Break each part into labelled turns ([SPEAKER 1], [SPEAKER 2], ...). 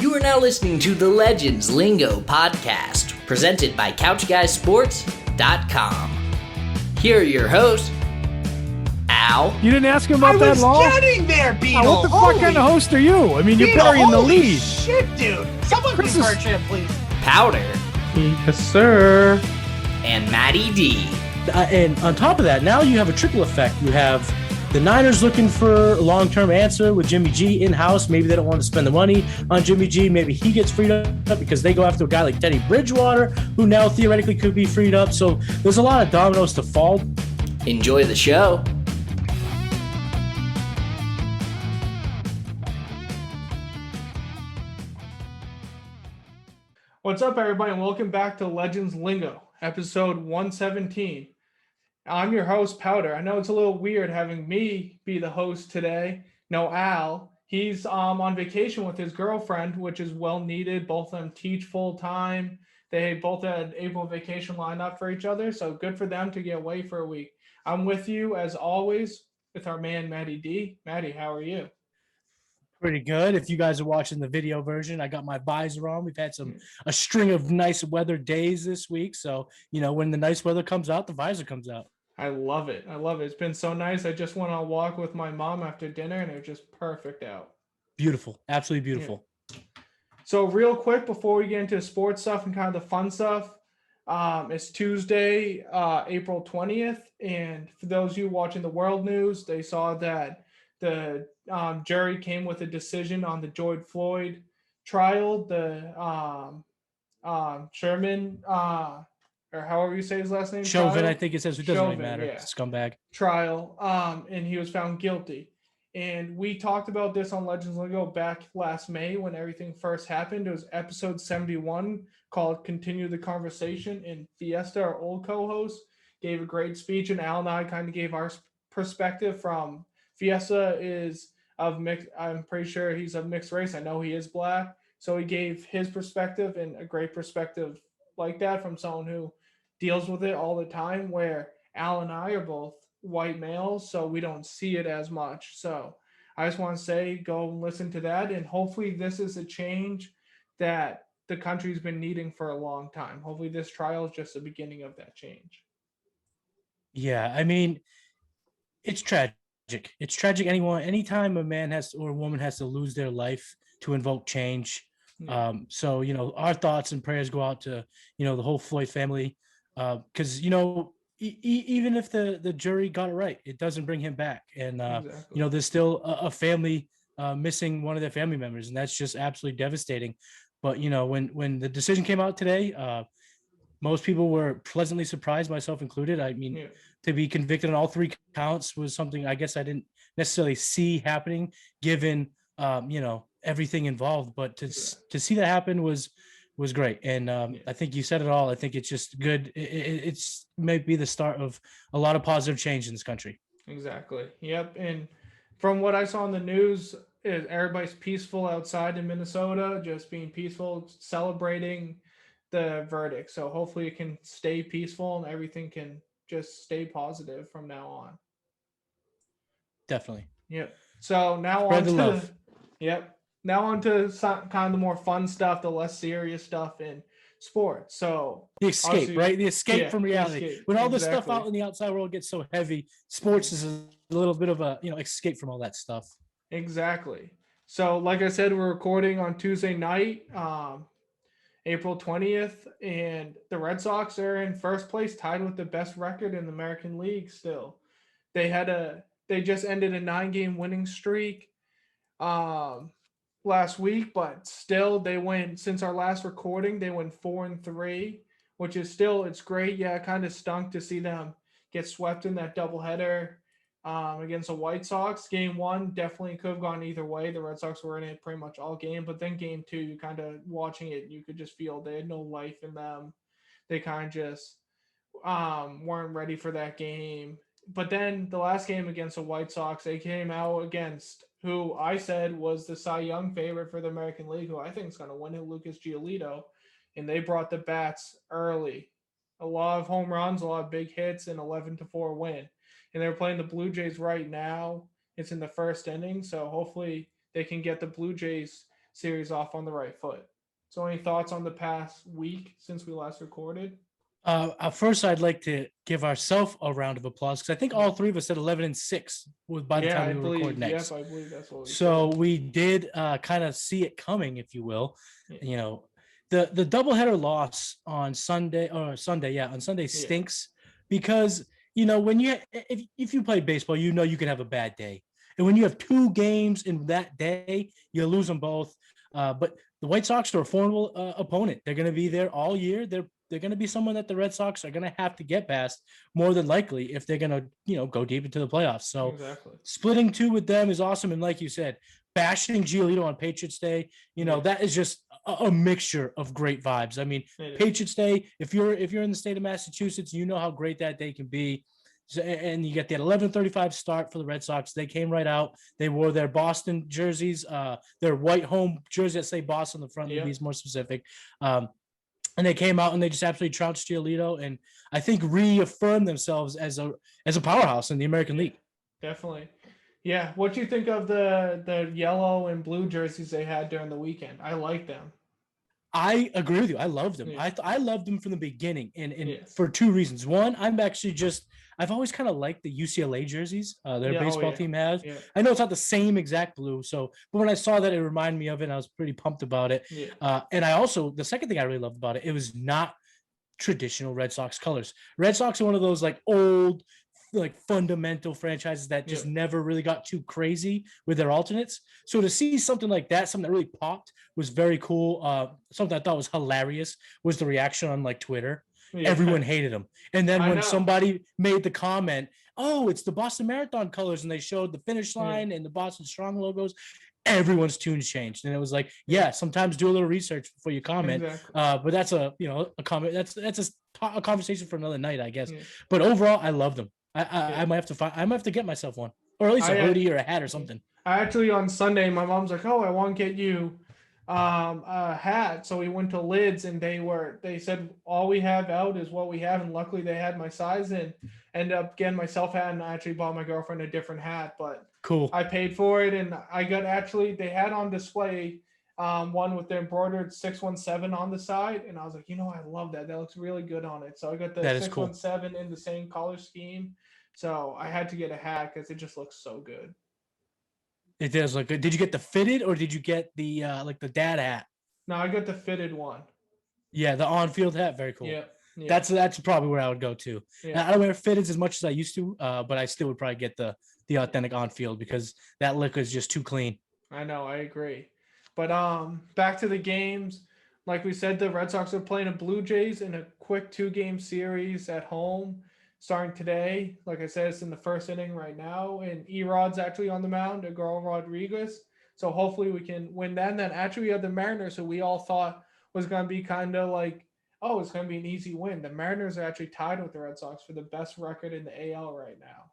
[SPEAKER 1] You are now listening to the Legends Lingo podcast, presented by CouchGuysSports.com. Here are your hosts, Al.
[SPEAKER 2] You didn't ask him about that long?
[SPEAKER 3] I was getting there, Beetle.
[SPEAKER 2] What the fuck kind of host are you? I mean, you're burying the lead.
[SPEAKER 3] Shit, dude. Someone
[SPEAKER 2] Chris
[SPEAKER 3] give her
[SPEAKER 2] is-
[SPEAKER 3] a chip, please.
[SPEAKER 1] Powder,
[SPEAKER 4] Yes, sir.
[SPEAKER 1] and Matty D.
[SPEAKER 5] And on top of that, now you have a triple effect. You have the Niners looking for a long-term answer with Jimmy G in-house. Maybe they don't want to spend the money on Jimmy G. Maybe he gets freed up because they go after a guy like Teddy Bridgewater, who now theoretically could be freed up. So there's a lot of dominoes to fall.
[SPEAKER 1] Enjoy the show.
[SPEAKER 6] What's up, everybody, and welcome back to Legends Lingo, episode 117. I'm your host, Powder. I know it's a little weird having me be the host today. No, Al. He's on vacation with his girlfriend, which is well needed. Both of them teach full time. They both had April vacation lined up for each other, so good for them to get away for a week. I'm with you, as always, with our man, Matty D. Matty, how are you?
[SPEAKER 5] Pretty good. If you guys are watching the video version, I got my visor on. We've had a string of nice weather days this week. So, when the nice weather comes out, the visor comes out.
[SPEAKER 6] I love it. I love it. It's been so nice. I just went on a walk with my mom after dinner, and it was just perfect out.
[SPEAKER 5] Beautiful. Absolutely beautiful.
[SPEAKER 6] Yeah. So real quick, before we get into sports stuff and kind of the fun stuff, it's Tuesday, April 20th. And for those of you watching the world news, they saw that the jury came with a decision on the George Floyd trial. The Sherman, or however you say his last name.
[SPEAKER 5] Chauvin,
[SPEAKER 6] trial?
[SPEAKER 5] I think it says. It doesn't really matter.
[SPEAKER 6] Yeah.
[SPEAKER 5] Scumbag.
[SPEAKER 6] Trial, and he was found guilty. And we talked about this on Legends Lingo back last May when everything first happened. It was episode 71 called Continue the Conversation. And Fiesta, our old co-host, gave a great speech. And Al and I kind of gave our perspective from Fiesta is of mixed. I'm pretty sure he's of mixed race. I know he is black. So he gave his perspective, and a great perspective like that from someone who deals with it all the time, where Al and I are both white males, so we don't see it as much. So I just want to say, go and listen to that, and hopefully this is a change that the country's been needing for a long time. Hopefully this trial is just the beginning of that change.
[SPEAKER 5] Yeah, I mean, it's tragic. It's tragic. Anytime a man or a woman has to lose their life to invoke change.
[SPEAKER 6] Yeah.
[SPEAKER 5] So, our thoughts and prayers go out to, the whole Floyd family. Because, even if the jury got it right, it doesn't bring him back. And,
[SPEAKER 6] Exactly.
[SPEAKER 5] there's still a family missing one of their family members. And that's just absolutely devastating. But, when the decision came out today, most people were pleasantly surprised, myself included. I mean, to be convicted on all three counts was something I guess I didn't necessarily see happening given, everything involved. But to see that happen was great. And I think you said it all. I think it's just good. It's maybe the start of a lot of positive change in this country.
[SPEAKER 6] Exactly. Yep. And from what I saw in the news, everybody's peaceful outside in Minnesota, just being peaceful, celebrating the verdict. So hopefully it can stay peaceful and everything can just stay positive from now on.
[SPEAKER 5] Definitely.
[SPEAKER 6] Yep. So now
[SPEAKER 5] Spread the
[SPEAKER 6] on
[SPEAKER 5] love.
[SPEAKER 6] to now on to some, kind of the more fun stuff, the less serious stuff in sports. So
[SPEAKER 5] The escape,
[SPEAKER 6] obviously-
[SPEAKER 5] right? The escape
[SPEAKER 6] yeah,
[SPEAKER 5] from
[SPEAKER 6] the
[SPEAKER 5] reality.
[SPEAKER 6] escape.
[SPEAKER 5] When all this stuff
[SPEAKER 6] Exactly.
[SPEAKER 5] out in the outside world gets so heavy, sports is a little bit of a escape from all that stuff.
[SPEAKER 6] Exactly. So like I said, we're recording on Tuesday night, April 20th, and the Red Sox are in first place, tied with the best record in the American League still. They just ended a 9-game winning streak last week, but still they went, since our last recording, they went 4-3, which is still, it's great. Yeah, it kind of stunk to see them get swept in that doubleheader against the White Sox. Game 1 definitely could have gone either way. The Red Sox were in it pretty much all game, but then Game 2, you kind of watching it, you could just feel they had no life in them. They kind of just weren't ready for that game. But then the last game against the White Sox, they came out against who I said was the Cy Young favorite for the American League, who I think is going to win it, Lucas Giolito, and they brought the bats early. A lot of home runs, a lot of big hits, and 11-4 win. And they're playing the Blue Jays right now. It's in the first inning, so hopefully they can get the Blue Jays series off on the right foot. So any thoughts on the past week since we last recorded?
[SPEAKER 5] First, I'd like to give ourselves a round of applause because I think all three of us said 11-6 by the time we record next.
[SPEAKER 6] Yep, I believe that's what we
[SPEAKER 5] So
[SPEAKER 6] said.
[SPEAKER 5] we did kind of see it coming, if you will.
[SPEAKER 6] Yeah.
[SPEAKER 5] You know, the doubleheader loss on Sunday stinks because when if you play baseball, you can have a bad day, and when you have two games in that day, you lose them both. But the White Sox are a formidable opponent. They're going to be there all year. They're going to be someone that the Red Sox are going to have to get past more than likely if they're going to, go deep into the playoffs. So
[SPEAKER 6] Exactly.
[SPEAKER 5] splitting two with them is awesome. And like you said, bashing Giolito on Patriots Day, that is just a mixture of great vibes. I mean, Patriots Day, if you're in the state of Massachusetts, you know how great that day can be. So, and you get that 11:35 start for the Red Sox. They came right out. They wore their Boston jerseys, their white home jerseys that say Boston on the front, to be more specific. And they came out and they just absolutely trounced Giolito, and I think reaffirmed themselves as a powerhouse in the American League.
[SPEAKER 6] Definitely. Yeah. What do you think of the yellow and blue jerseys they had during the weekend? I like them.
[SPEAKER 5] I agree with you. I loved them.
[SPEAKER 6] Yeah.
[SPEAKER 5] I loved them from the beginning, and for two reasons. One, I've always kind of liked the UCLA jerseys their baseball team has.
[SPEAKER 6] Yeah.
[SPEAKER 5] I know it's not the same exact blue, but when I saw that, it reminded me of it, and I was pretty pumped about it.
[SPEAKER 6] Yeah.
[SPEAKER 5] And the second thing I really loved about it, it was not traditional Red Sox colors. Red Sox are one of those like old, like fundamental franchises that just never really got too crazy with their alternates. So to see something like that, something that really popped, was very cool. Something I thought was hilarious was the reaction on like Twitter. Yeah. Everyone hated him. And then when somebody made the comment, oh, it's the Boston Marathon colors, and they showed the finish line and the Boston Strong logos, everyone's tunes changed. And it was like, sometimes do a little research before you comment. Exactly. But that's a comment. That's a conversation for another night, I guess. Yeah. But overall, I love them. I might have to get myself one, or at least a hoodie or a hat or something.
[SPEAKER 6] I actually, on Sunday, my mom's like, oh, I want to get you a hat. So we went to Lids, and they said all we have out is what we have, and luckily they had my size, and ended up getting myself a hat, and I actually bought my girlfriend a different hat. But
[SPEAKER 5] cool,
[SPEAKER 6] I paid for it, and I got they had on display one with the embroidered 617 on the side, and I was like, I love that. That looks really good on it. So I got the 617 in the same color scheme. So I had to get a hat because it just looks so good.
[SPEAKER 5] It does look good. Did you get the fitted, or did you get the like the dad hat?
[SPEAKER 6] No, I got the fitted one.
[SPEAKER 5] Yeah, the on-field hat. Very cool.
[SPEAKER 6] Yeah.
[SPEAKER 5] That's probably where I would go to. Yeah. I don't wear fitteds as much as I used to, but I still would probably get the authentic on-field because that look is just too clean.
[SPEAKER 6] I know, I agree. But back to the games. Like we said, the Red Sox are playing the Blue Jays in a quick 2-game series at home starting today. Like I said, it's in the first inning right now, and Erod's actually on the mound, Agaro Rodriguez. So hopefully we can win that. And then actually we have the Mariners, who we all thought was going to be kind of like, oh, it's going to be an easy win. The Mariners are actually tied with the Red Sox for the best record in the AL right now.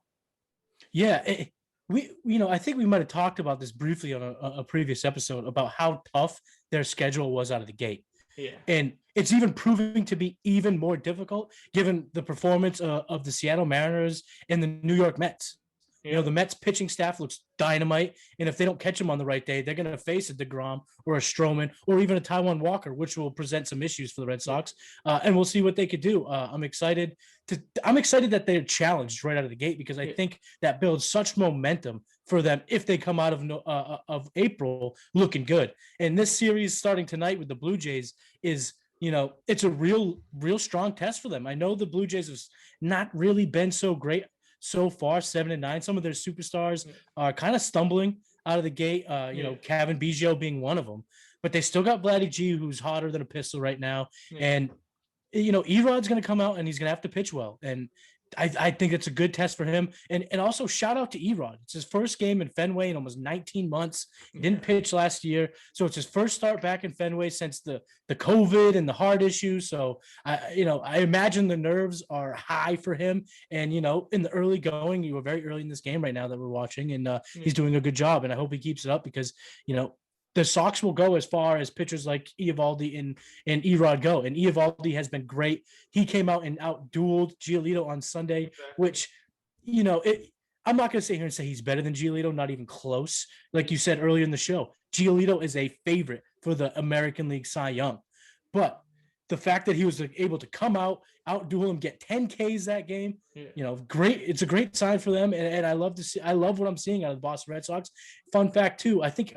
[SPEAKER 5] Yeah, I think we might have talked about this briefly on a previous episode about how tough their schedule was out of the gate.
[SPEAKER 6] Yeah.
[SPEAKER 5] And it's even proving to be even more difficult given the performance of the Seattle Mariners and the New York Mets. Yeah. The Mets pitching staff looks dynamite, and if they don't catch him on the right day, they're going to face a DeGrom or a Stroman or even a Taijuan Walker, which will present some issues for the Red Sox. And we'll see what they could do. I'm excited that they're challenged right out of the gate because I think that builds such momentum for them if they come out of April looking good. And this series starting tonight with the Blue Jays is, it's a real strong test for them. I know the Blue Jays have not really been so great so far, 7-9. Some of their superstars are kind of stumbling out of the gate. Kevin Biggio being one of them, but they still got Vladdy G, who's hotter than a pistol right now. And Erod's going to come out and he's going to have to pitch well. And I think it's a good test for him. And also shout out to Erod. It's his first game in Fenway in almost 19 months. He didn't pitch last year. So it's his first start back in Fenway since the COVID and the heart issue. So I imagine the nerves are high for him. And, in the early going, you were very early in this game right now that we're watching, and he's doing a good job. And I hope he keeps it up because, the Sox will go as far as pitchers like Eovaldi and Erod go. And Eovaldi has been great. He came out and out-dueled Giolito on Sunday, which, I'm not going to sit here and say he's better than Giolito, not even close. Like you said earlier in the show, Giolito is a favorite for the American League Cy Young. But the fact that he was able to come out, outduel him, get 10 Ks that game, great. It's a great sign for them. And I love what I'm seeing out of the Boston Red Sox. Fun fact too, I think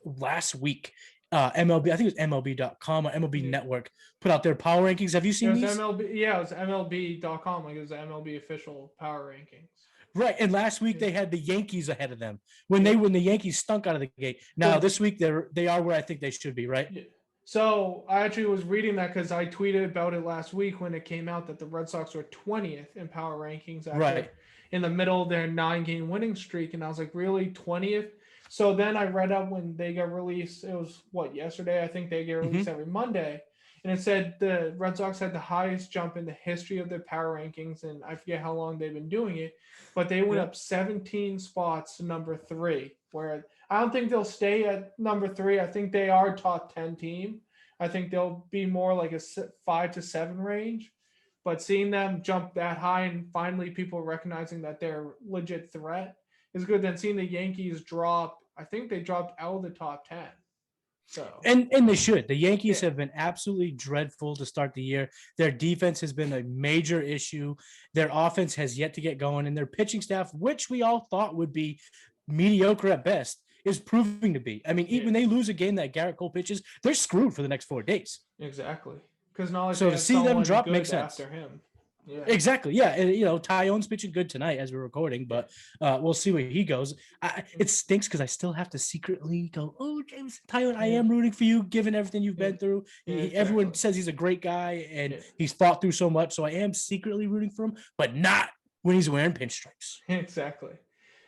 [SPEAKER 5] last week, MLB, I think it was MLB.com or MLB Network put out their power rankings. Have you seen these?
[SPEAKER 6] MLB, yeah, it was MLB.com. Like it was the MLB official power rankings.
[SPEAKER 5] Right, and last week they had the Yankees ahead of them when the Yankees stunk out of the gate. Now this week they are where I think they should be, right?
[SPEAKER 6] Yeah. So I actually was reading that because I tweeted about it last week when it came out that the Red Sox were 20th in power rankings in the middle of their 9-game winning streak, and I was like, really, 20th? So then I read up when they got released. It was yesterday? I think they get released every Monday. And it said the Red Sox had the highest jump in the history of their power rankings. And I forget how long they've been doing it, but they went up 17 spots to number 3, where I don't think they'll stay at number 3. I think they are a top 10 team. I think they'll be more like a 5 to 7 range, but seeing them jump that high and finally people recognizing that they're a legit threat is good. Then seeing the Yankees drop, I think they dropped out of the top 10. So
[SPEAKER 5] and they should. The Yankees have been absolutely dreadful to start the year. Their defense has been a major issue. Their offense has yet to get going, and their pitching staff, which we all thought would be mediocre at best, is proving to be. I mean, even when they lose a game that Garrett Cole pitches, they're screwed for the next 4 days.
[SPEAKER 6] Exactly. Because now
[SPEAKER 5] so to see them drop makes sense.
[SPEAKER 6] After him. Yeah.
[SPEAKER 5] Exactly. Yeah. And, Tyone's pitching good tonight as we're recording, but we'll see where he goes. It stinks because I still have to secretly go, oh, James Tyone, I am rooting for you, given everything you've been through. Everyone says he's a great guy and he's fought through so much. So I am secretly rooting for him, but not when he's wearing pinstripes.
[SPEAKER 6] Exactly.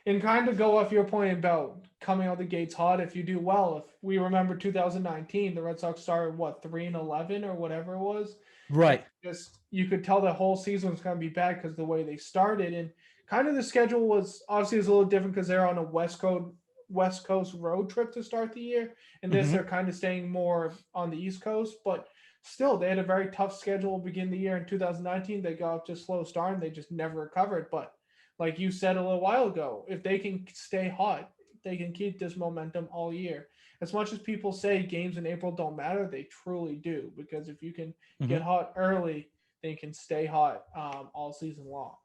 [SPEAKER 6] And kind of go off your point about coming out the gates hot if you do well. If we remember 2019, the Red Sox started, 3-11 or whatever it was?
[SPEAKER 5] Right.
[SPEAKER 6] Just you could tell the whole season was going to be bad because the way they started, and kind of the schedule was obviously a little different because they're on a West Coast road trip to start the year, and this they're kind of staying more on the East Coast. But still, they had a very tough schedule to begin the year in 2019. They got off to a slow start and they just never recovered. But like you said a little while ago, if they can stay hot, they can keep this momentum all year. As much as people say games in April don't matter, they truly do, because if you can get hot early, then you can stay hot all season long.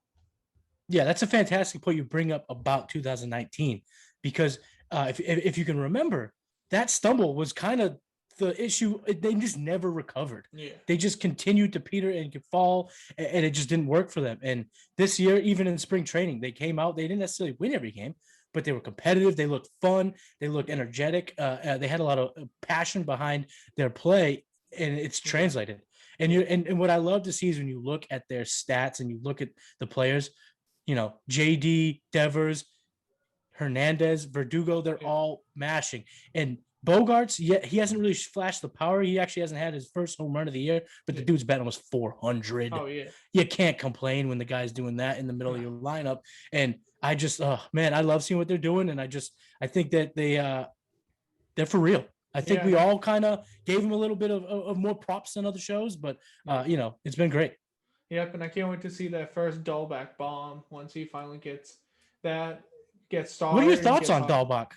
[SPEAKER 5] Yeah, that's a fantastic point you bring up about 2019, because if you can remember, that stumble was kind of the issue. They just never recovered. Yeah. They just continued to peter and fall, and it just didn't work for them. And this year, even in spring training, they came out. They didn't necessarily win every game, but they were competitive. They looked fun. They looked energetic. They had a lot of passion behind their play, and it's translated. And what I love to see is when you look at their stats and you look at the players, JD, Devers, Hernandez, Verdugo, they're all mashing. And Bogarts, he hasn't really flashed the power. He actually hasn't had his first home run of the year, but the dude's batting almost 400. Oh, yeah. You can't complain when the guy's doing that in the middle of your lineup. And I just, I love seeing what they're doing. And I think that they're for real. I think we all kind of gave him a little bit of more props than other shows, but it's been great.
[SPEAKER 6] Yep. And I can't wait to see that first Dahlback bomb once he finally gets started.
[SPEAKER 5] What are your thoughts on Dahlback?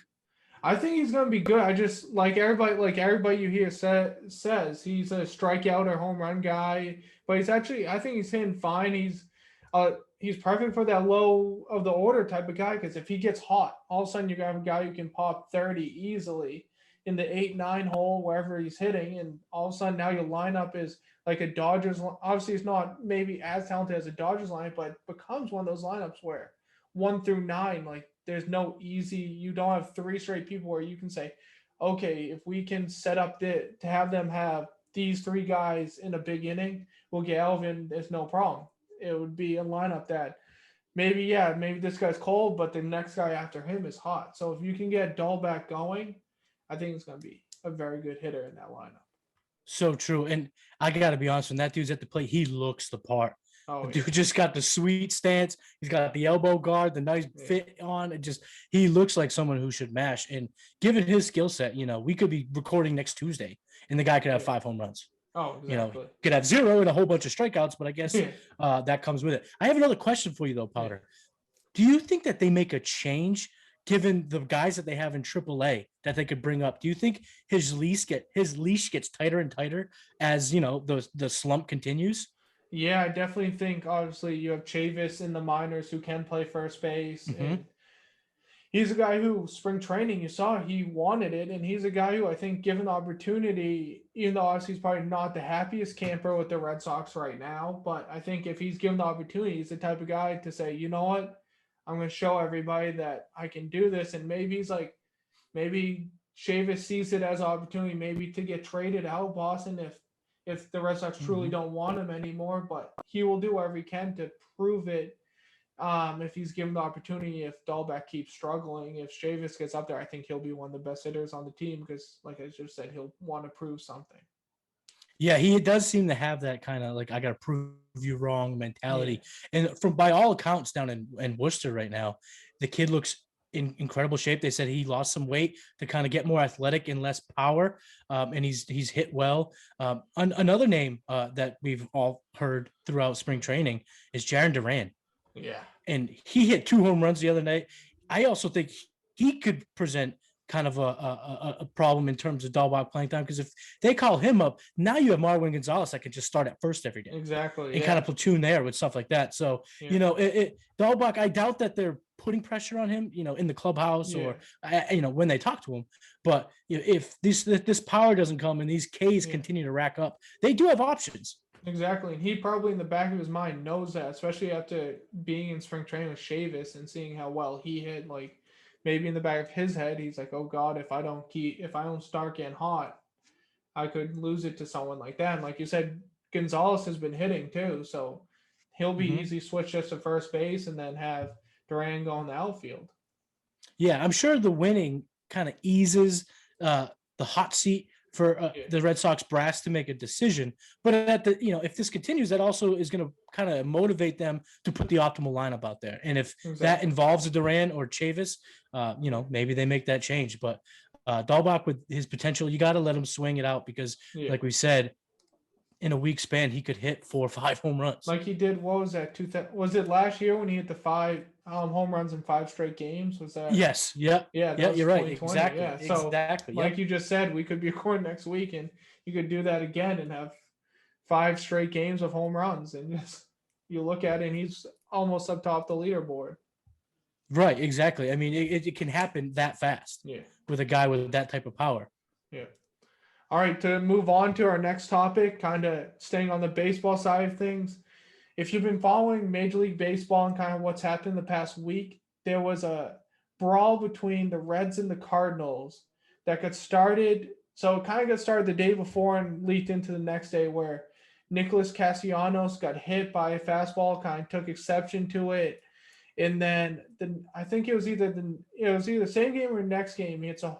[SPEAKER 6] I think he's going to be good. I just everybody you hear says he's a strikeout or home run guy, but I think he's hitting fine. He's perfect for that low of the order type of guy, because if he gets hot, all of a sudden you're going to have a guy who can pop 30 easily in the 8-9 hole, wherever he's hitting. And all of a sudden now your lineup is like a Dodgers. Obviously it's not maybe as talented as a Dodgers lineup, but it becomes one of those lineups where 1 through 9, like there's no easy, you don't have 3 straight people where you can say, okay, if we can set up to have them have these 3 guys in a big inning, we'll get Elvin, there's no problem. It would be a lineup that maybe this guy's cold, but the next guy after him is hot. So if you can get Dahlback going, I think it's going to be a very good hitter in that lineup.
[SPEAKER 5] So true. And I got to be honest, when that dude's at the plate, he looks the part. Oh, the dude just got the sweet stance. He's got the elbow guard, the nice fit on. He looks like someone who should mash. And given his skill set, we could be recording next Tuesday and the guy could have 5 home runs.
[SPEAKER 6] Oh, exactly.
[SPEAKER 5] Could have 0 and a whole bunch of strikeouts, but I guess that comes with it. I have another question for you though, Powder. Do you think that they make a change given the guys that they have in AAA that they could bring up? Do you think his leash gets tighter and tighter as the slump continues?
[SPEAKER 6] Yeah, I definitely think obviously you have Chavis in the minors who can play first base, and he's a guy who spring training you saw he wanted it, and he's a guy who I think given the opportunity, even though obviously he's probably not the happiest camper with the Red Sox right now, but I think if he's given the opportunity, he's the type of guy to say, you know what, I'm going to show everybody that I can do this, and maybe Chavis sees it as an opportunity, maybe to get traded out Boston if the Red Sox truly don't want him anymore, but he will do whatever he can to prove it. If he's given the opportunity, if Dahlbeck keeps struggling, if Chavis gets up there, I think he'll be one of the best hitters on the team because, like I just said, he'll want to prove something.
[SPEAKER 5] Yeah, he does seem to have that kind of like I got to prove you wrong mentality. Yeah. And by all accounts down in Worcester right now, the kid looks in incredible shape. They said he lost some weight to kind of get more athletic and less power, and he's hit well. Another name that we've all heard throughout spring training is Jarren Duran.
[SPEAKER 6] Yeah,
[SPEAKER 5] and he hit 2 home runs the other night. I also think he could present kind of a problem in terms of Dahlbeck playing time, because if they call him up, now you have Marwin Gonzalez that can just start at first every day.
[SPEAKER 6] Exactly.
[SPEAKER 5] And kind of platoon there with stuff like that. So, Dahlbeck, I doubt that they're putting pressure on him, in the clubhouse or, when they talk to him. But if this power doesn't come and these Ks continue to rack up, they do have options.
[SPEAKER 6] Exactly. And he probably in the back of his mind knows that, especially after being in spring training with Chavis and seeing how well he hit. Like maybe in the back of his head, he's like, oh God, if I don't start getting hot, I could lose it to someone like that. And like you said, Gonzalez has been hitting too. So he'll be easy switch just to first base and then have Duran go in the outfield.
[SPEAKER 5] Yeah, I'm sure the winning kind of eases the hot seat for the Red Sox brass to make a decision. But if this continues, that also is going to kind of motivate them to put the optimal lineup out there. And if that involves a Duran or Chavis, maybe they make that change. But Dahlbeck with his potential, you got to let him swing it out because, like we said, in a week span, he could hit 4 or 5 home runs.
[SPEAKER 6] Like he did, what was that? Was it last year when he hit the 5 home runs in 5 straight games? Was that?
[SPEAKER 5] Yes. Yeah.
[SPEAKER 6] Yeah.
[SPEAKER 5] Yeah, you're right. Exactly.
[SPEAKER 6] Yeah. So,
[SPEAKER 5] exactly.
[SPEAKER 6] Like you just said, we could be recording next week and you could do that again and have 5 straight games of home runs. And just you look at it and he's almost up top the leaderboard.
[SPEAKER 5] Right. Exactly. I mean, it can happen that fast.
[SPEAKER 6] Yeah.
[SPEAKER 5] With a guy with that type of power.
[SPEAKER 6] Yeah. All right, to move on to our next topic, kind of staying on the baseball side of things. If you've been following Major League Baseball and kind of what's happened the past week, there was a brawl between the Reds and the Cardinals that got started. So it kind of got started the day before and leaked into the next day where Nicholas Castellanos got hit by a fastball, kind of took exception to it. And then I think it was either the same game or next game. He hits a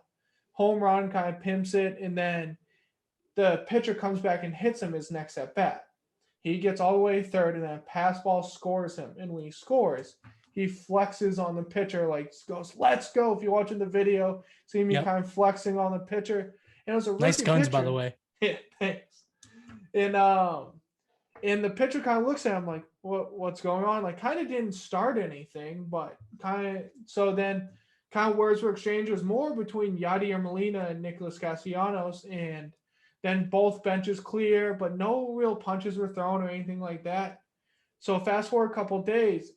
[SPEAKER 6] home run, kind of pimps it, and then the pitcher comes back and hits him his next at bat. He gets all the way third, and then a pass ball scores him. And when he scores, he flexes on the pitcher, like goes, "Let's go!" If you're watching the video, see me kind of flexing on the pitcher. And it was a
[SPEAKER 5] nice guns,
[SPEAKER 6] pitcher.
[SPEAKER 5] by the way.
[SPEAKER 6] Yeah, thanks. And the pitcher kind of looks at him like, "What's going on?" Like, kind of didn't start anything, but kind of words were exchanged. It was more between Yadier Molina and Nicholas Castellanos, and then both benches clear, but no real punches were thrown or anything like that. So fast forward a couple of days,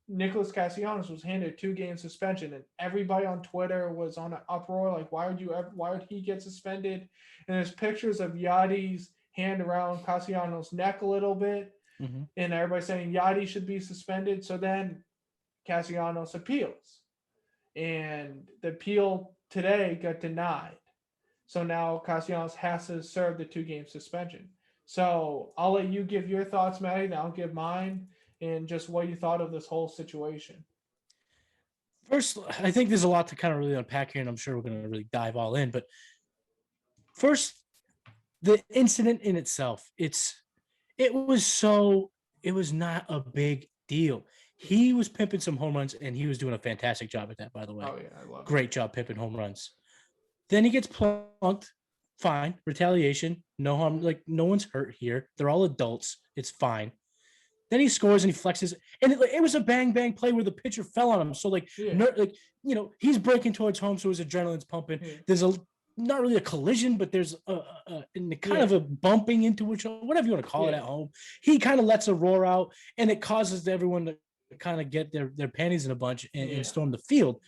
[SPEAKER 6] Nicholas Castellanos was handed a 2-game suspension, and everybody on Twitter was on an uproar like, why would he get suspended? And there's pictures of Yadi's hand around Castellanos' neck a little bit, and everybody saying Yadi should be suspended. So then Castellanos appeals. And the appeal today got denied. So now Castellanos has to serve the 2-game suspension. So I'll let you give your thoughts, Matty, and I'll give mine, and just what you thought of this whole situation.
[SPEAKER 5] First, I think there's a lot to kind of really unpack here, and I'm sure we're going to really dive all in. But first, the incident in itself, it was not a big deal. He was pimping some home runs, and he was doing a fantastic job at that, by the way.
[SPEAKER 6] Oh, yeah, I love it.
[SPEAKER 5] Great job pimping home runs. Then he gets plunked. Fine. Retaliation. No harm. Like, no one's hurt here. They're all adults. It's fine. Then he scores and he flexes, and it was a bang bang play where the pitcher fell on him. So he's breaking towards home, so his adrenaline's pumping.
[SPEAKER 6] Yeah.
[SPEAKER 5] There's not really a collision, but there's a kind of a bumping into each other, whatever you want to call it at home. He kind of lets a roar out, and it causes everyone to kind of get their panties in a bunch and storm the field.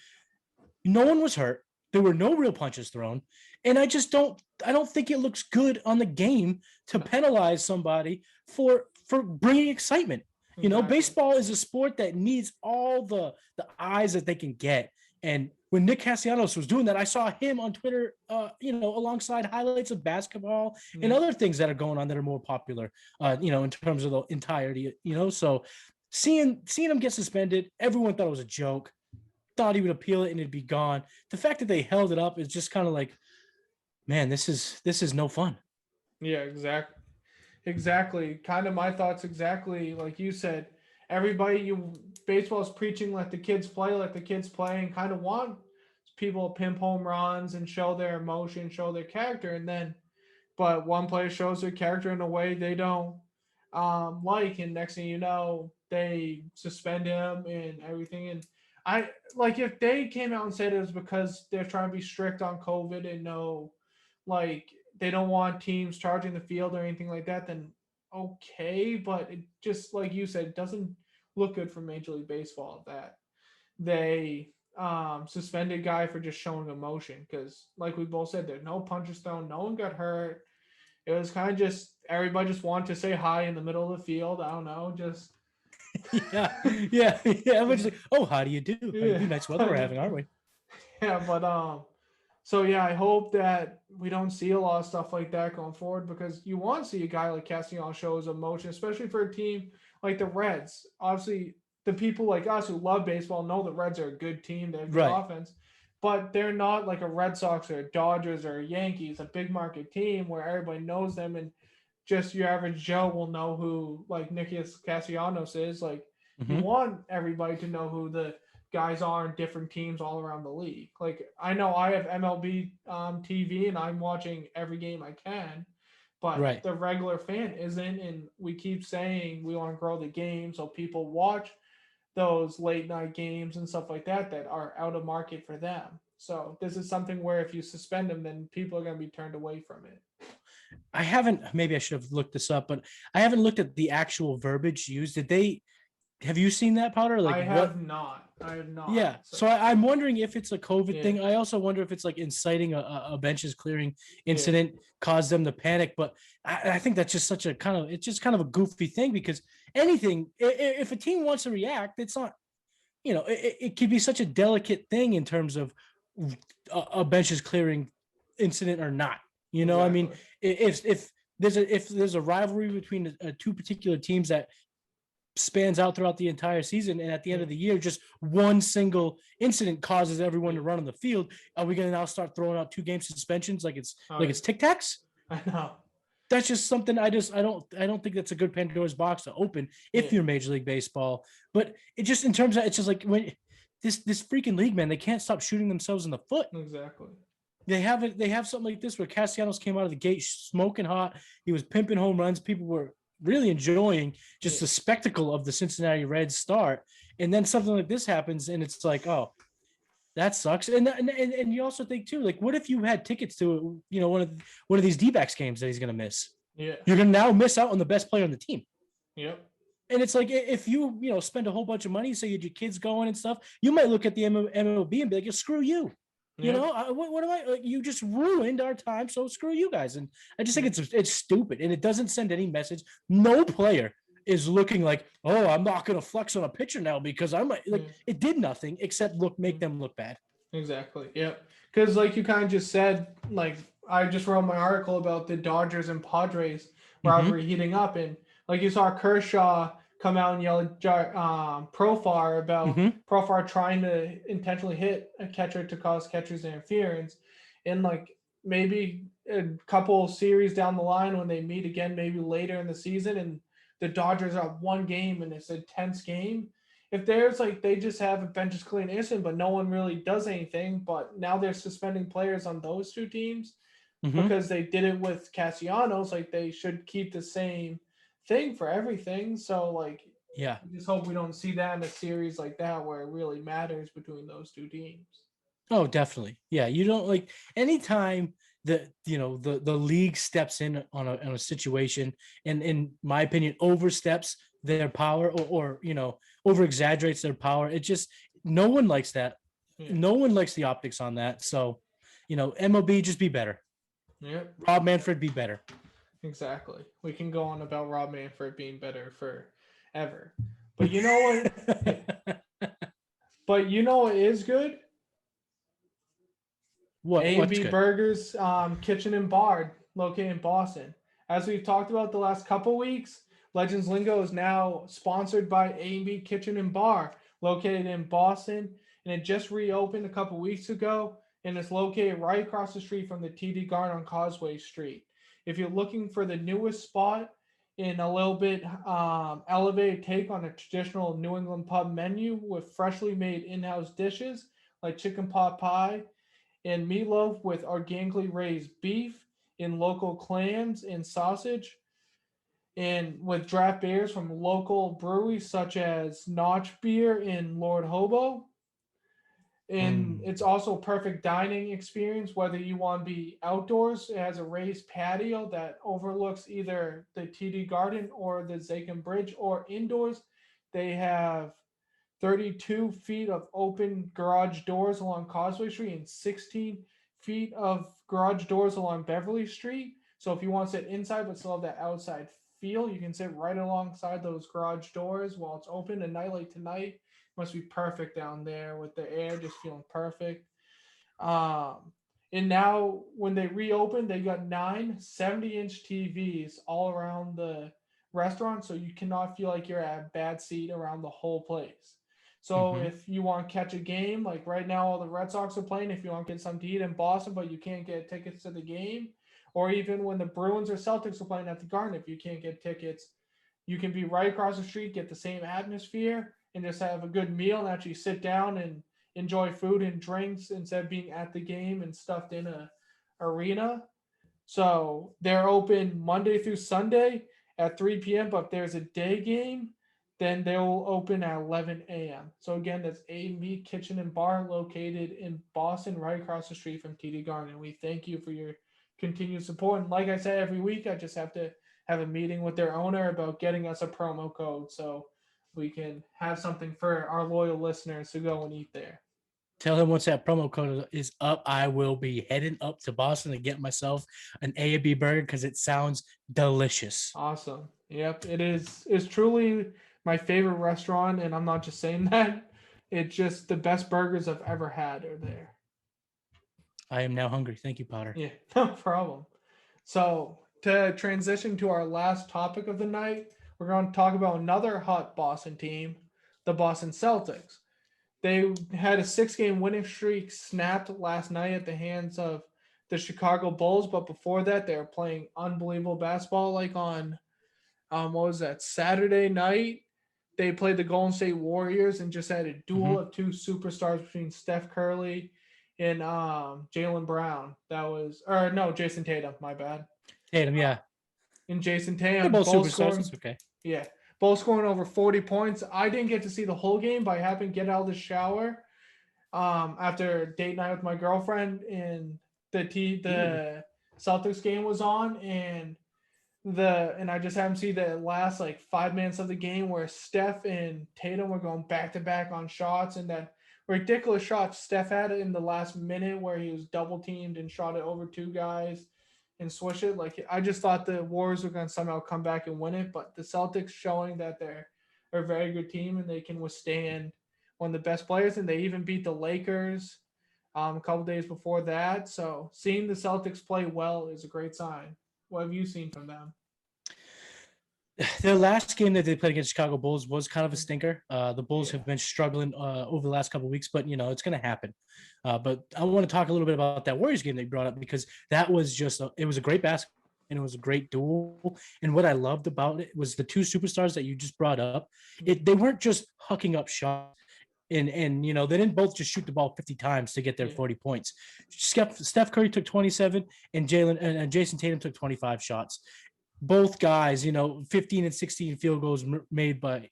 [SPEAKER 5] No one was hurt. There were no real punches thrown. And I don't think it looks good on the game to penalize somebody for bringing excitement. Exactly. Baseball is a sport that needs all the eyes that they can get. And when Nick Castellanos was doing that, I saw him on Twitter, alongside highlights of basketball and other things that are going on that are more popular, in terms of the entirety, so seeing him get suspended, everyone thought it was a joke, thought he would appeal it and it'd be gone. The fact that they held it up is just kind of like, man, this is no fun. Yeah,
[SPEAKER 6] exactly. Kind of my thoughts exactly like you said. Baseball is preaching let the kids play, and kind of want people to pimp home runs and show their emotion, show their character, but one player shows their character in a way they don't and next thing you know, they suspend him and everything. And I like if they came out and said it was because they're trying to be strict on COVID and they don't want teams charging the field or anything like that, then okay. But it just like you said, it doesn't look good for Major League Baseball that they suspended guy for just showing emotion, because like we both said, there's no punches thrown, no one got hurt. It was kind of just everybody just wanted to say hi in the middle of the field. I don't know, just
[SPEAKER 5] yeah. Everyone's like, oh, how do you do? Nice weather we're having, aren't we?
[SPEAKER 6] Yeah, but so yeah, I hope that we don't see a lot of stuff like that going forward, because you want to see a guy like Castellanos show his emotion, especially for a team like the Reds. Obviously, the people like us who love baseball know the Reds are a good team. They have good offense, but they're not like a Red Sox or a Dodgers or a Yankees, a big market team where everybody knows them, and just your average Joe will know who like Nicolas Castellanos is. Like you want everybody to know who the guys are in different teams all around the league. Like I know I have MLB TV and I'm watching every game I can, but the regular fan isn't. And we keep saying we want to grow the game so people watch those late night games and stuff like that are out of market for them. So this is something where if you suspend them, then people are going to be turned away from it.
[SPEAKER 5] Maybe I should have looked this up, but I haven't looked at the actual verbiage used. Have you seen that, Powder?
[SPEAKER 6] I have not.
[SPEAKER 5] Yeah. So I'm wondering if it's a COVID thing. I also wonder if it's like inciting a benches clearing incident caused them to panic. But I think that's just it's just kind of a goofy thing, because if a team wants to react, it's not, it could be such a delicate thing in terms of a benches clearing incident or not. Exactly. I mean, if there's a rivalry between two particular teams that spans out throughout the entire season, and at the end of the year, just one single incident causes everyone to run on the field, are we going to now start throwing out 2-game suspensions like it's Tic Tacs?
[SPEAKER 6] I know.
[SPEAKER 5] That's just something I don't think that's a good Pandora's box to open if you're Major League Baseball. But it just, in terms of, it's just like when this freaking league, man, they can't stop shooting themselves in the foot.
[SPEAKER 6] Exactly.
[SPEAKER 5] They have something like this where Castellanos came out of the gate smoking hot. He was pimping home runs. People were really enjoying just the spectacle of the Cincinnati Reds start. And then something like this happens, and it's like, oh, that sucks. And you also think too, like, what if you had tickets to, one of these D-backs games that he's going to miss? Yeah. You're going to now miss out on the best player on the team. Yep. And it's like, if you, spend a whole bunch of money, say you had your kids going and stuff, you might look at the MLB and be like, screw you. What am I? You just ruined our time, so screw you guys. And I just think it's stupid, and it doesn't send any message. No player is looking like, oh, I'm not going to flex on a pitcher now because I might it did nothing except make them look bad.
[SPEAKER 6] Exactly. Yep. Because like you kind of just said, like I just wrote my article about the Dodgers and Padres rivalry heating up, and like you saw Kershaw come out and yell at Profar about Profar trying to intentionally hit a catcher to cause catcher's interference. And like maybe a couple series down the line when they meet again, maybe later in the season, and the Dodgers are one game and it's a tense game. If there's like, they just have a benches clean incident, but no one really does anything, but now they're suspending players on those two teams because they did it with Castellanos, like they should keep the same thing for everything. So like
[SPEAKER 5] Yeah.
[SPEAKER 6] I just hope we don't see that in a series like that where it really matters between those two teams.
[SPEAKER 5] Oh, definitely. Yeah. You don't like anytime the league steps in on a situation and in my opinion oversteps their power or over exaggerates their power. It just no one likes that.
[SPEAKER 6] Yeah.
[SPEAKER 5] No one likes the optics on that. So, MLB just be better.
[SPEAKER 6] Yep.
[SPEAKER 5] Rob Manfred be better.
[SPEAKER 6] Exactly. We can go on about Rob Manfred being better forever. But you know what? But you know what is good?
[SPEAKER 5] What's
[SPEAKER 6] A&B
[SPEAKER 5] good?
[SPEAKER 6] Burgers Kitchen and Bar located in Boston. As we've talked about the last couple weeks, Legends Lingo is now sponsored by A&B Kitchen and Bar located in Boston, and it just reopened a couple weeks ago, and it's located right across the street from the TD Garden on Causeway Street. If you're looking for the newest spot in a little bit elevated take on a traditional New England pub menu with freshly made in-house dishes like chicken pot pie and meatloaf with organically raised beef and local clams and sausage, and with draft beers from local breweries such as Notch Beer and Lord Hobo. And it's also a perfect dining experience, whether you want to be outdoors. It has a raised patio that overlooks either the TD Garden or the Zakin Bridge, or indoors. They have 32 feet of open garage doors along Causeway Street and 16 feet of garage doors along Beverly Street. So if you want to sit inside but still have that outside feel, you can sit right alongside those garage doors while it's open. A night like tonight must be perfect down there with the air just feeling perfect. And now when they reopened, they got 9 70-inch TVs all around the restaurant, so you cannot feel like you're at a bad seat around the whole place. So if you want to catch a game, like right now, all the Red Sox are playing. If you want to get something to eat in Boston, but you can't get tickets to the game, or even when the Bruins or Celtics are playing at the Garden, if you can't get tickets, you can be right across the street, get the same atmosphere, and just have a good meal and actually sit down and enjoy food and drinks instead of being at the game and stuffed in a arena. So they're open Monday through Sunday at 3 p.m. But if there's a day game, then they'll open at 11 a.m. So again, that's A&B Kitchen and Bar located in Boston, right across the street from TD Garden. We thank you for your continued support. And like I said, every week, I just have to have a meeting with their owner about getting us a promo code so we can have something for our loyal listeners to go and eat there.
[SPEAKER 5] Tell him once that promo code is up, I will be heading up to Boston to get myself an A&B burger because it sounds delicious.
[SPEAKER 6] Awesome. Yep, it is. It's truly my favorite restaurant, and I'm not just saying that. It's just the best burgers I've ever had are there.
[SPEAKER 5] I am now hungry. Thank you, Potter.
[SPEAKER 6] Yeah, no problem. So to transition to our last topic of the night, we're going to talk about another hot Boston team, the Boston Celtics. They had a 6-game winning streak snapped last night at the hands of the Chicago Bulls, but before that, they were playing unbelievable basketball. Like on, what was that, Saturday night, they played the Golden State Warriors and just had a duel of two superstars between Steph Curry and Jaylen Brown. Jason Tatum, my bad.
[SPEAKER 5] Tatum, yeah.
[SPEAKER 6] And Jason Tatum.
[SPEAKER 5] Both superstars,
[SPEAKER 6] scoring,
[SPEAKER 5] it's okay.
[SPEAKER 6] Yeah. Both scoring over 40 points. I didn't get to see the whole game, but I happened to get out of the shower after date night with my girlfriend, and the Celtics game was on, and I just happened to see the last like 5 minutes of the game where Steph and Tatum were going back to back on shots, and that ridiculous shot Steph had in the last minute where he was double teamed and shot it over 2 guys and swish it. Like, I just thought the Warriors were going to somehow come back and win it, but the Celtics showing that they're a very good team and they can withstand one of the best players, and they even beat the Lakers a couple days before that. So seeing the Celtics play well is a great sign. What have you seen from them?
[SPEAKER 5] Their last game that they played against Chicago Bulls was kind of a stinker. The Bulls have been struggling over the last couple of weeks, but it's going to happen. But I want to talk a little bit about that Warriors game that you brought up, because that was it was a great basketball and it was a great duel. And what I loved about it was the 2 superstars that you just brought up. They weren't just hucking up shots. And they didn't both just shoot the ball 50 times to get their 40 points. Steph Curry took 27 and Jason Tatum took 25 shots. both guys, 15 and 16 field goals made by,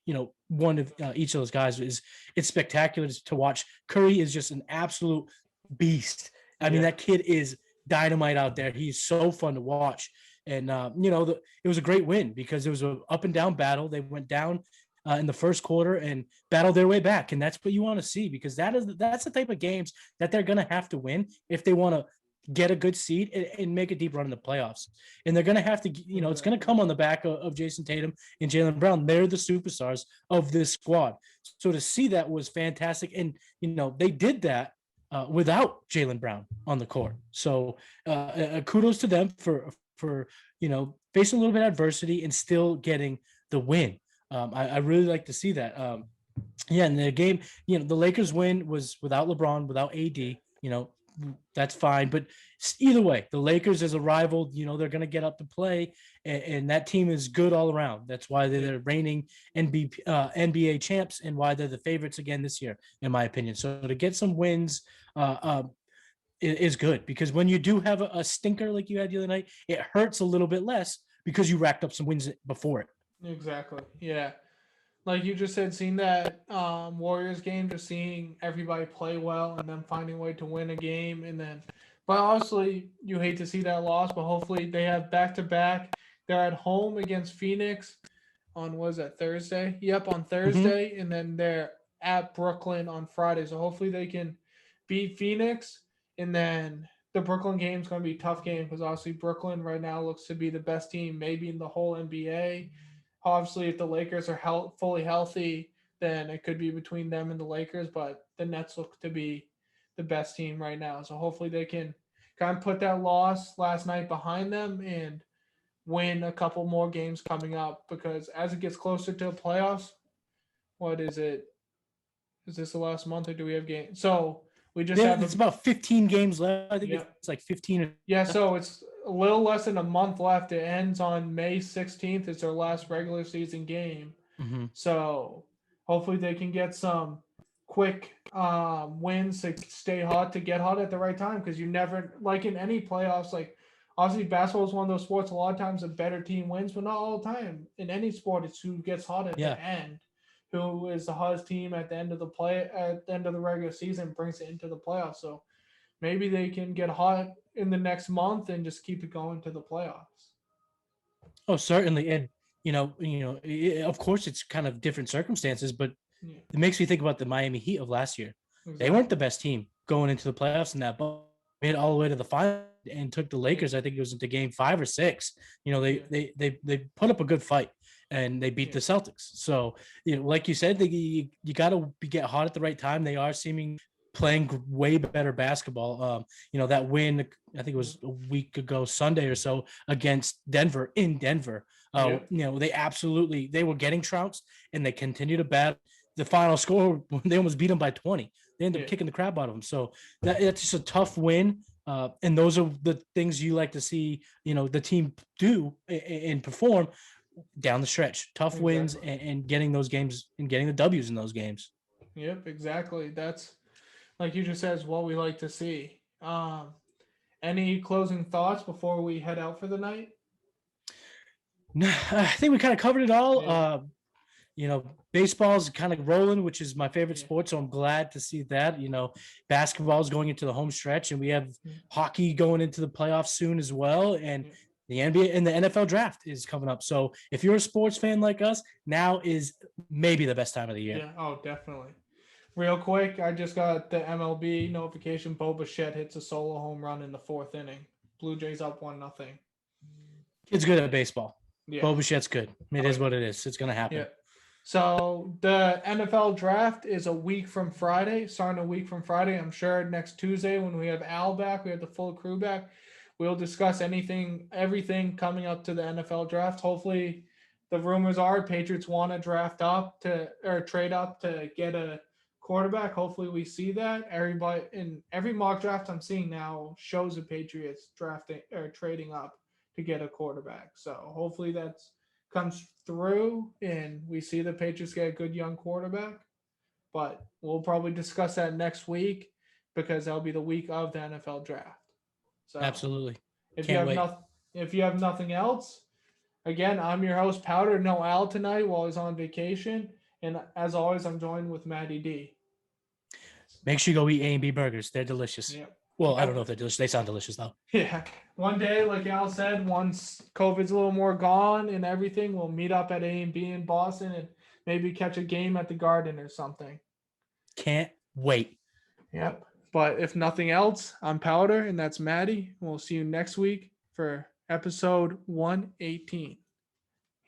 [SPEAKER 5] one of each of those guys it's spectacular to watch. Curry is just an absolute beast. I mean, that kid is dynamite out there. He's so fun to watch. And, it was a great win because it was an up and down battle. They went down in the first quarter and battled their way back. And that's what you want to see, because that's the type of games that they're going to have to win if they want to get a good seed and make a deep run in the playoffs. And they're going to have to, it's going to come on the back of Jason Tatum and Jaylen Brown. They're the superstars of this squad. So to see that was fantastic. And, they did that without Jaylen Brown on the court. So kudos to them for facing a little bit of adversity and still getting the win. I really like to see that. And the game, the Lakers win was without LeBron, without AD, that's fine. But either way, the Lakers as a rival, they're going to get up to play, and that team is good all around. That's why they're the reigning NBA champs and why they're the favorites again this year, in my opinion. So to get some wins is good, because when you do have a stinker like you had the other night, it hurts a little bit less because you racked up some wins before it.
[SPEAKER 6] Exactly. Yeah. Like you just said, seeing that Warriors game, just seeing everybody play well and then finding a way to win a game. But obviously you hate to see that loss, but hopefully they have back-to-back. They're at home against Phoenix on, was that Thursday? Yep, on Thursday. Mm-hmm. And then they're at Brooklyn on Friday. So hopefully they can beat Phoenix. And then the Brooklyn game is going to be a tough game because obviously Brooklyn right now looks to be the best team maybe in the whole NBA. Obviously, if the Lakers are fully healthy, then it could be between them and the Lakers, but the Nets look to be the best team right now. So hopefully they can kind of put that loss last night behind them and win a couple more games coming up, because as it gets closer to the playoffs, what is it? Is this the last month or do we have games? So we just have
[SPEAKER 5] it's about 15 games left. I think it's like 15.
[SPEAKER 6] Yeah, so it's a little less than a month left. It ends on May 16th. It's their last regular season game.
[SPEAKER 5] Mm-hmm.
[SPEAKER 6] So hopefully they can get some quick wins to stay hot, to get hot at the right time, because you never, like in any playoffs, like obviously basketball is one of those sports, a lot of times a better team wins, but not all the time. In any sport, it's who gets hot at the end. Who is the hottest team at the end of the regular season brings it into the playoffs. So maybe they can get hot in the next month and just keep it going to the playoffs.
[SPEAKER 5] Oh, certainly. And, of course it's kind of different circumstances, but it makes me think about the Miami Heat of last year. Exactly. They weren't the best team going into the playoffs in that, but made it all the way to the final and took the Lakers. I think it was into game 5 or 6. They put up a good fight and they beat the Celtics. So, like you said, you got to get hot at the right time. They are playing way better basketball. That win, I think it was a week ago Sunday or so, against Denver in Denver. They were getting trounced and they continue to bat. The final score, they almost beat them by 20. They ended up kicking the crap out of them. So that's just a tough win. And those are the things you like to see, the team do and perform down the stretch. Tough wins and getting those games and getting the W's in those games.
[SPEAKER 6] Yep, exactly. That's, like you just said, is what we like to see. Any closing thoughts before we head out for the night?
[SPEAKER 5] No, I think we kind of covered it all. Baseball's kind of rolling, which is my favorite sport. So I'm glad to see that. Basketball is going into the home stretch, and we have hockey going into the playoffs soon as well. And the NBA and the NFL draft is coming up. So if you're a sports fan like us, now is maybe the best time of the year.
[SPEAKER 6] Yeah. Oh, definitely. Real quick, I just got the MLB notification. Bo Bichette hits a solo home run in the 4th inning. Blue Jays up 1-0.
[SPEAKER 5] Kid's good at baseball. Yeah. Bo Bichette's good. It is what it is. It's going to happen.
[SPEAKER 6] Yeah. So the NFL draft is starting a week from Friday. I'm sure next Tuesday when we have Al back, we have the full crew back, we'll discuss everything coming up to the NFL draft. Hopefully the rumors are Patriots want to trade up to get a quarterback. Hopefully we see that. Everybody in every mock draft I'm seeing now shows the Patriots drafting or trading up to get a quarterback. So hopefully that comes through and we see the Patriots get a good young quarterback. But we'll probably discuss that next week because that'll be the week of the NFL draft. So
[SPEAKER 5] absolutely.
[SPEAKER 6] If you have nothing else, Again, I'm your host, Powder. No Al tonight while he's on vacation. And as always, I'm joined with Matty D.
[SPEAKER 5] Make sure you go eat A&B burgers. They're delicious.
[SPEAKER 6] Yep.
[SPEAKER 5] Well, I don't know if they're delicious. They sound delicious, though.
[SPEAKER 6] Yeah. One day, like Al said, once COVID's a little more gone and everything, we'll meet up at A&B in Boston and maybe catch a game at the Garden or something.
[SPEAKER 5] Can't wait.
[SPEAKER 6] Yep. But if nothing else, I'm Powder, and that's Matty. We'll see you next week for episode 118.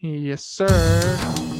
[SPEAKER 6] Yes, sir.